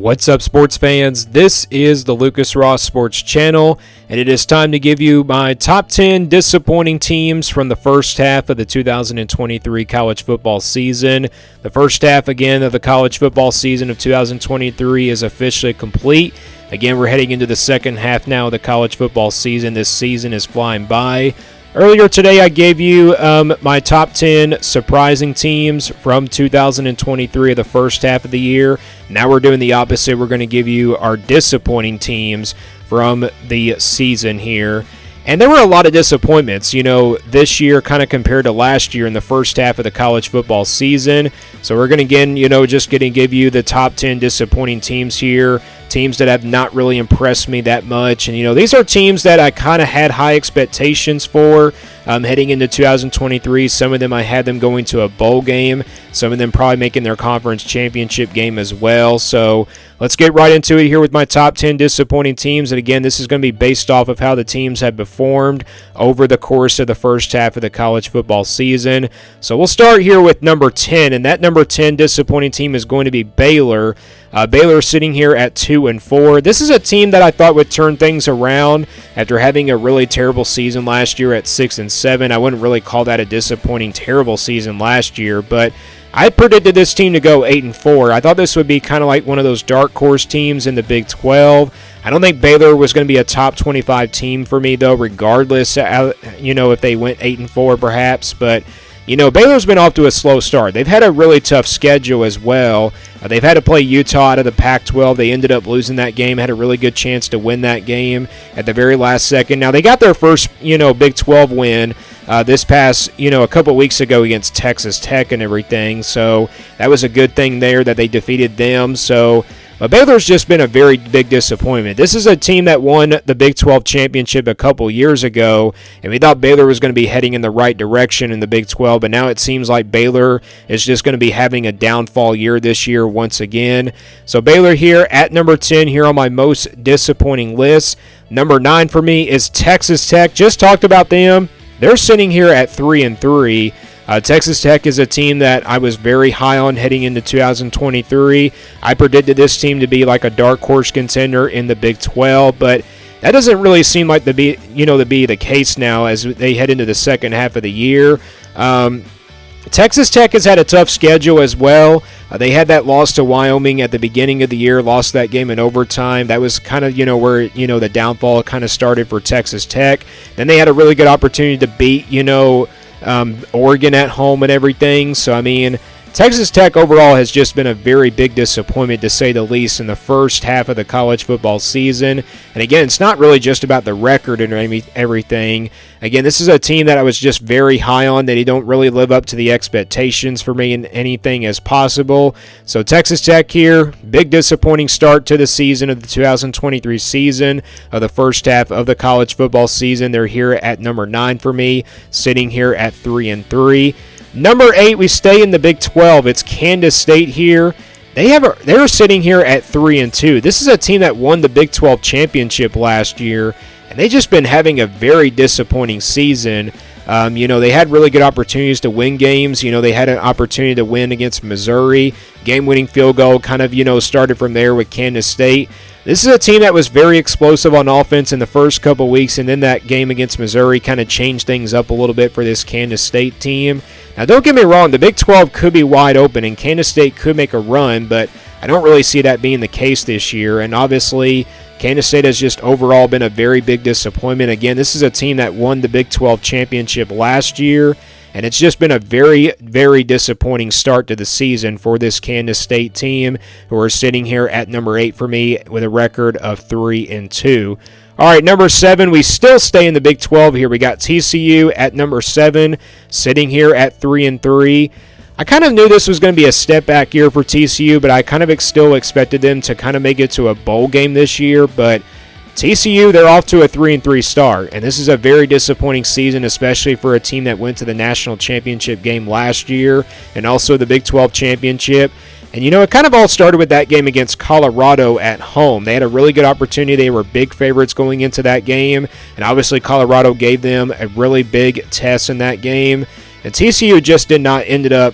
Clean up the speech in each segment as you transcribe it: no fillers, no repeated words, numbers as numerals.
What's up, sports fans? This is the Lucas Ross Sports Channel, and it is time to give you my top 10 disappointing teams from the first half of the 2023 college football season. The first half, again, of the college football season of 2023 is officially complete. Again, we're heading into the second half now of the college football season. This season is flying by. Earlier today, I gave you my top 10 surprising teams from 2023 of the first half of the year. Now we're doing the opposite. We're going to give you our disappointing teams from the season here. And there were a lot of disappointments, this year kind of compared to last year in the first half of the college football season. So we're going to, just going to give you the top 10 disappointing teams here. Teams that have not really impressed me that much. And, these are teams that I kind of had high expectations for heading into 2023. Some of them I had them going to a bowl game. Some of them probably making their conference championship game as well. So let's get right into it here with my top 10 disappointing teams. And again, this is going to be based off of how the teams have performed over the course of the first half of the college football season. So we'll start here with number 10. And that number 10 disappointing team is going to be Baylor. Baylor sitting here at 2-4. This is a team that I thought would turn things around after having a really terrible season last year at 6-7. I wouldn't really call that a disappointing, terrible season last year, but I predicted this team to go 8-4. I thought this would be kind of like one of those dark horse teams in the Big 12. I don't think Baylor was going to be a top 25 team for me, though, regardless, if they went 8-4 perhaps, but Baylor's been off to a slow start. They've had a really tough schedule as well. They've had to play Utah out of the Pac-12. They ended up losing that game, had a really good chance to win that game at the very last second. Now, they got their first, Big 12 win this past, a couple weeks ago against Texas Tech and everything. So that was a good thing there that they defeated them. So Baylor's just been a very big disappointment. This is a team that won the Big 12 championship a couple years ago, and we thought Baylor was going to be heading in the right direction in the Big 12, but now it seems like Baylor is just going to be having a downfall year this year once again. So Baylor here at number 10 here on my most disappointing list. Number 9 for me is Texas Tech. Just talked about them. They're sitting here at 3-3. Texas Tech is a team that I was very high on heading into 2023. I predicted this team to be like a dark horse contender in the Big 12, but that doesn't really seem like to be the case now as they head into the second half of the year. Texas Tech has had a tough schedule as well. They had that loss to Wyoming at the beginning of the year, lost that game in overtime. That was kind of, where, the downfall kind of started for Texas Tech. Then they had a really good opportunity to beat, Oregon at home and everything. So, Texas Tech overall has just been a very big disappointment, to say the least, in the first half of the college football season. And again, it's not really just about the record and everything. Again, this is a team that I was just very high on, that they don't really live up to the expectations for me in anything as possible. So Texas Tech here, big disappointing start to the season of the 2023 season of the first half of the college football season. They're here at number 9 for me, sitting here at 3-3. Number 8, we stay in the Big 12. It's Kansas State here. They're sitting here at 3-2. This is a team that won the Big 12 championship last year, and they've just been having a very disappointing season. They had really good opportunities to win games. They had an opportunity to win against Missouri. Game-winning field goal kind of, started from there with Kansas State. This is a team that was very explosive on offense in the first couple weeks, and then that game against Missouri kind of changed things up a little bit for this Kansas State team. Now, don't get me wrong, the Big 12 could be wide open, and Kansas State could make a run, but I don't really see that being the case this year. And obviously, Kansas State has just overall been a very big disappointment. Again, this is a team that won the Big 12 championship last year, and it's just been a very, very disappointing start to the season for this Kansas State team, who are sitting here at number 8 for me with a record of 3-2. All right, number 7, we still stay in the Big 12 here. We got TCU at number 7, sitting here at 3-3. I kind of knew this was going to be a step back year for TCU, but I kind of still expected them to kind of make it to a bowl game this year. But TCU, they're off to a 3-3 start, and this is a very disappointing season, especially for a team that went to the national championship game last year and also the Big 12 championship. And, it kind of all started with that game against Colorado at home. They had a really good opportunity. They were big favorites going into that game, and obviously Colorado gave them a really big test in that game. And TCU just did not end up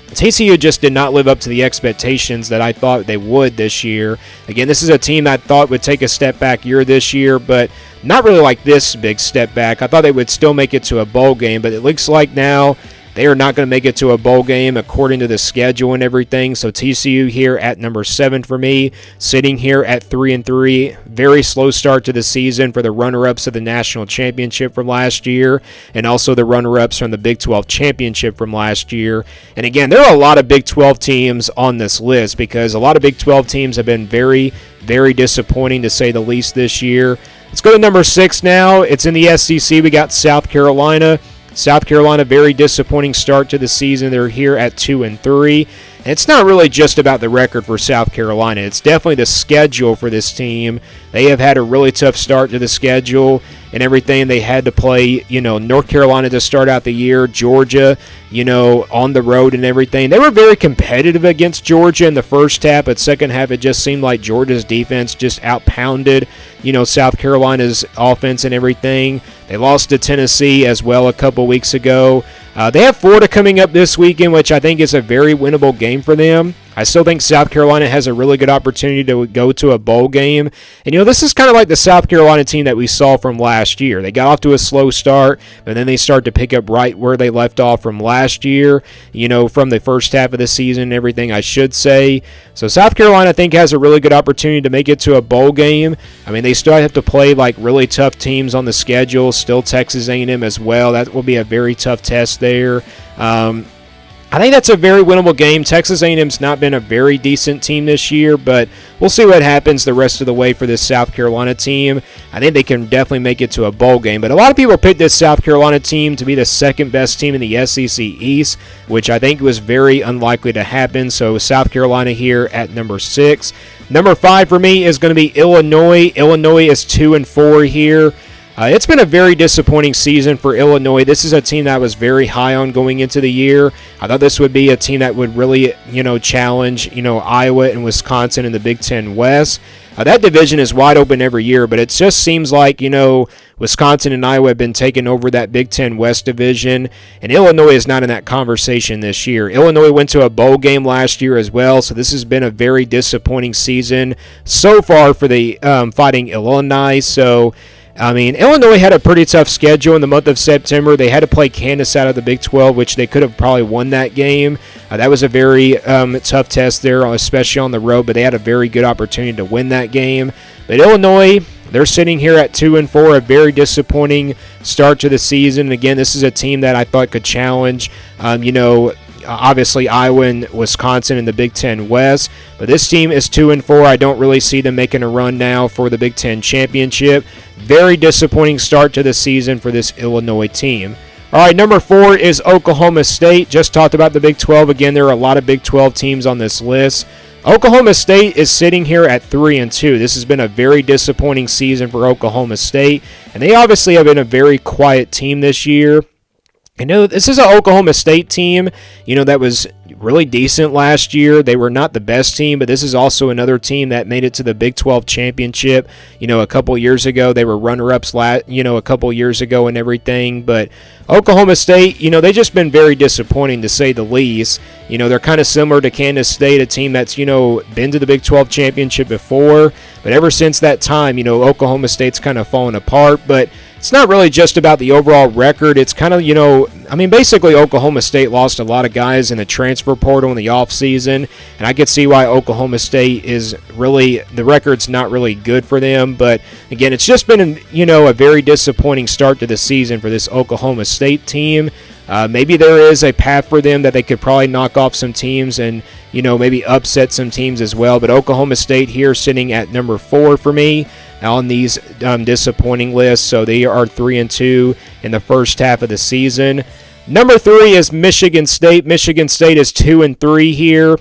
TCU just did not live up to the expectations that I thought they would this year. Again, this is a team that I thought would take a step back year this year, but not really like this big step back. I thought they would still make it to a bowl game, but it looks like now they are not going to make it to a bowl game according to the schedule and everything. So TCU here at number 7 for me, sitting here at 3-3. Very slow start to the season for the runner-ups of the national championship from last year, and also the runner-ups from the Big 12 championship from last year. And again, there are a lot of Big 12 teams on this list because a lot of Big 12 teams have been very, very disappointing to say the least this year. Let's go to number 6 now. It's in the SEC. We got South Carolina. South Carolina, very disappointing start to the season. They're here at 2-3. And it's not really just about the record for South Carolina. It's definitely the schedule for this team. They have had a really tough start to the schedule and everything. They had to play, North Carolina to start out the year, Georgia, on the road and everything. They were very competitive against Georgia in the first half, but second half it just seemed like Georgia's defense just outpounded, South Carolina's offense and everything. They lost to Tennessee as well a couple weeks ago. They have Florida coming up this weekend, which I think is a very winnable game for them. I still think South Carolina has a really good opportunity to go to a bowl game. And, this is kind of like the South Carolina team that we saw from last year. They got off to a slow start, but then they start to pick up right where they left off from last year, from the first half of the season and everything, I should say. So South Carolina, I think, has a really good opportunity to make it to a bowl game. I mean, they still have to play, really tough teams on the schedule, still Texas A&M as well. That will be a very tough test there. I think that's a very winnable game. Texas A&M's not been a very decent team this year, but we'll see what happens the rest of the way for this South Carolina team. I think they can definitely make it to a bowl game, but a lot of people picked this South Carolina team to be the second best team in the SEC East, which I think was very unlikely to happen. So South Carolina here at number 6. Number 5 for me is going to be Illinois. Illinois is 2-4 here. It's been a very disappointing season for Illinois. This is a team that I was very high on going into the year. I thought this would be a team that would really, challenge, Iowa and Wisconsin in the Big Ten West. That division is wide open every year, but it just seems like, Wisconsin and Iowa have been taking over that Big Ten West division, and Illinois is not in that conversation this year. Illinois went to a bowl game last year as well, so this has been a very disappointing season so far for the Fighting Illini. So, Illinois had a pretty tough schedule in the month of September. They had to play Kansas out of the Big 12, which they could have probably won that game. That was a very tough test there, especially on the road, but they had a very good opportunity to win that game. But Illinois, they're sitting here at 2-4, a very disappointing start to the season. Again, this is a team that I thought could challenge, obviously Iowa and Wisconsin in the Big Ten West, but this team is 2-4. I don't really see them making a run now for the Big Ten championship. Very disappointing start to the season for this Illinois team. All right, number 4 is Oklahoma State. Just talked about the Big 12. Again, there are a lot of Big 12 teams on this list. Oklahoma State is sitting here at 3-2. This has been a very disappointing season for Oklahoma State, and they obviously have been a very quiet team this year. This is an Oklahoma State team, that was really decent last year. They were not the best team, but this is also another team that made it to the Big 12 championship, a couple years ago. They were runner-ups, a couple years ago and everything. But Oklahoma State, they've just been very disappointing to say the least. They're kind of similar to Kansas State, a team that's, been to the Big 12 championship before. But ever since that time, Oklahoma State's kind of fallen apart. But it's not really just about the overall record. It's kind of, basically Oklahoma State lost a lot of guys in the transfer portal in the offseason, and I could see why Oklahoma State is really, the record's not really good for them. But again, it's just been, a very disappointing start to the season for this Oklahoma State team. Maybe there is a path for them that they could probably knock off some teams and, maybe upset some teams as well. But Oklahoma State here sitting at number 4 for me on these disappointing lists. So they are 3-2 in the first half of the season. Number 3 is Michigan State. Michigan State is 2-3 here.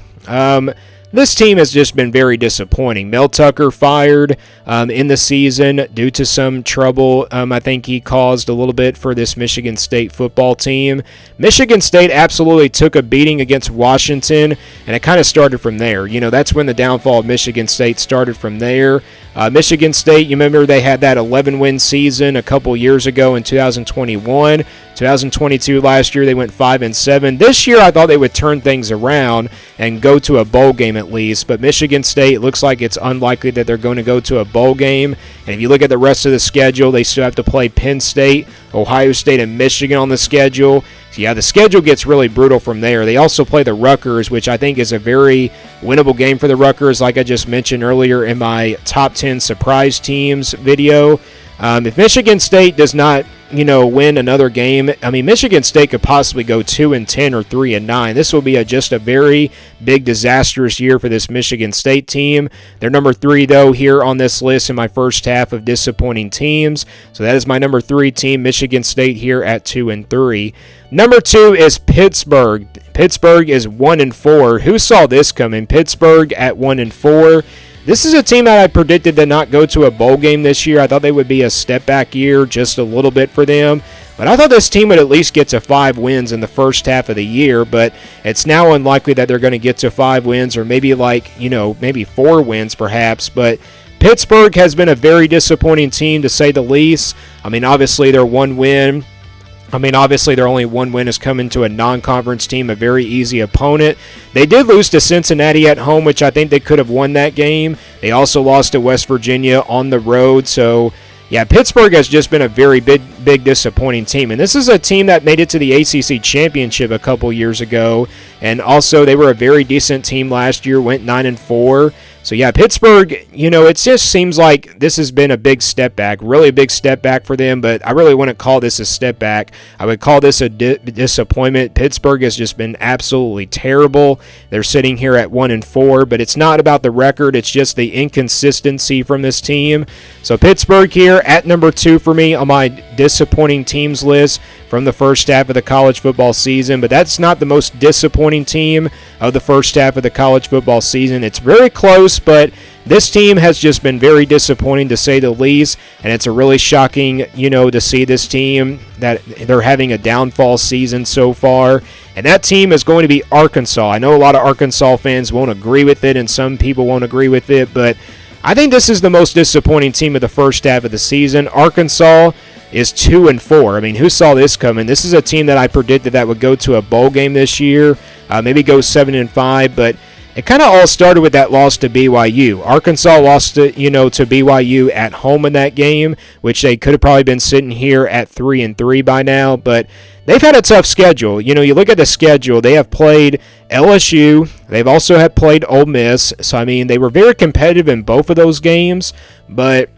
This team has just been very disappointing. Mel Tucker fired in the season due to some trouble I think he caused a little bit for this Michigan State football team. Michigan State absolutely took a beating against Washington, and it kind of started from there. That's when the downfall of Michigan State started from there. Michigan State, you remember they had that 11-win season a couple years ago in 2021. 2022 last year, they went 5-7. This year, I thought they would turn things around and go to a bowl game at least. But Michigan State looks like it's unlikely that they're going to go to a bowl game. And if you look at the rest of the schedule, they still have to play Penn State, Ohio State, and Michigan on the schedule. So yeah, the schedule gets really brutal from there. They also play the Rutgers, which I think is a very winnable game for the Rutgers, like I just mentioned earlier in my top 10 surprise teams video. If Michigan State does not, win another game, Michigan State could possibly go 2-10 or 3-9. This will be just a very big, disastrous year for this Michigan State team. They're number 3, though, here on this list in my first half of disappointing teams. So that is my number 3 team, Michigan State, here at 2-3. Number 2 is Pittsburgh. Pittsburgh is 1-4. Who saw this coming? Pittsburgh at 1-4. This is a team that I predicted to not go to a bowl game this year. I thought they would be a step-back year just a little bit for them. But I thought this team would at least get to 5 wins in the first half of the year. But it's now unlikely that they're going to get to 5 wins or maybe maybe 4 wins perhaps. But Pittsburgh has been a very disappointing team to say the least. Obviously their one win. Obviously, their only one win is coming to a non-conference team, a very easy opponent. They did lose to Cincinnati at home, which I think they could have won that game. They also lost to West Virginia on the road. So, yeah, Pittsburgh has just been a very big disappointing team. And this is a team that made it to the ACC Championship a couple years ago. And also, they were a very decent team last year, went 9-4. So, yeah, Pittsburgh, it just seems like this has been a big step back, really a big step back for them, but I really wouldn't call this a step back. I would call this a disappointment. Pittsburgh has just been absolutely terrible. They're sitting here at 1-4, but it's not about the record. It's just the inconsistency from this team. So, Pittsburgh here at number 2 for me on my disappointing teams list from the first half of the college football season, but that's not the most disappointing team of the first half of the college football season. It's very close, but this team has just been very disappointing to say the least, and it's a really shocking, to see this team that they're having a downfall season so far, and that team is going to be Arkansas. I know a lot of Arkansas fans won't agree with it, and some people won't agree with it, but I think this is the most disappointing team of the first half of the season. Arkansas is 2-4. Who saw this coming? This is a team that I predicted that would go to a bowl game this year, maybe go 7-5, but it kind of all started with that loss to BYU. Arkansas lost to BYU at home in that game, which they could have probably been sitting here at 3-3 by now, but they've had a tough schedule. You look at the schedule, they have played LSU, they've also have played Ole Miss, so they were very competitive in both of those games, but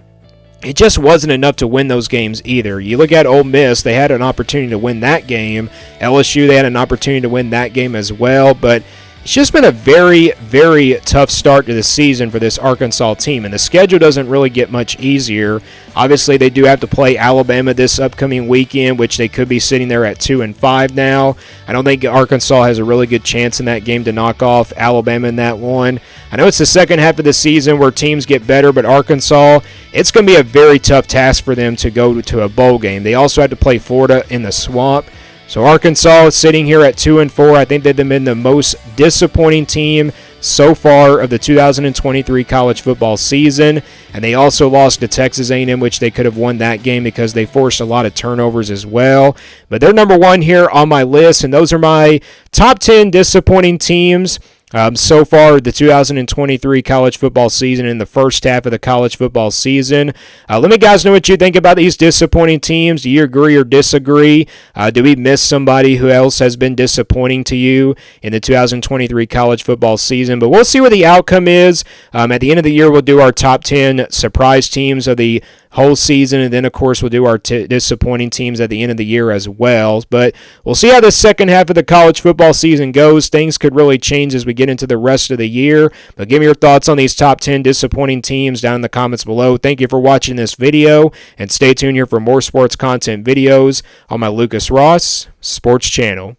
it just wasn't enough to win those games either. You look at Ole Miss, they had an opportunity to win that game. LSU, they had an opportunity to win that game as well, but it's just been a very, very tough start to the season for this Arkansas team, and the schedule doesn't really get much easier. Obviously, they do have to play Alabama this upcoming weekend, which they could be sitting there at 2-5 now. I don't think Arkansas has a really good chance in that game to knock off Alabama in that one. I know it's the second half of the season where teams get better, but Arkansas, it's going to be a very tough task for them to go to a bowl game. They also had to play Florida in the Swamp. So Arkansas is sitting here at 2-4. I think they've been the most disappointing team so far of the 2023 college football season, and they also lost to Texas A&M, which they could have won that game because they forced a lot of turnovers as well. But they're number 1 here on my list, and those are my top 10 disappointing teams so far the 2023 college football season in the first half of the college football season. Let me guys know what you think about these disappointing teams. Do you agree or disagree? Do we miss somebody who else has been disappointing to you in the 2023 college football season? But we'll see what the outcome is. At the end of the year, we'll do our top 10 surprise teams of the whole season, and then of course we'll do our disappointing teams at the end of the year as well. But we'll see how the second half of the college football season goes. Things could really change as we get into the rest of the year, but give me your thoughts on these top 10 disappointing teams down in the comments below. Thank you for watching this video, and stay tuned here for more sports content videos on my Lucas Ross Sports channel.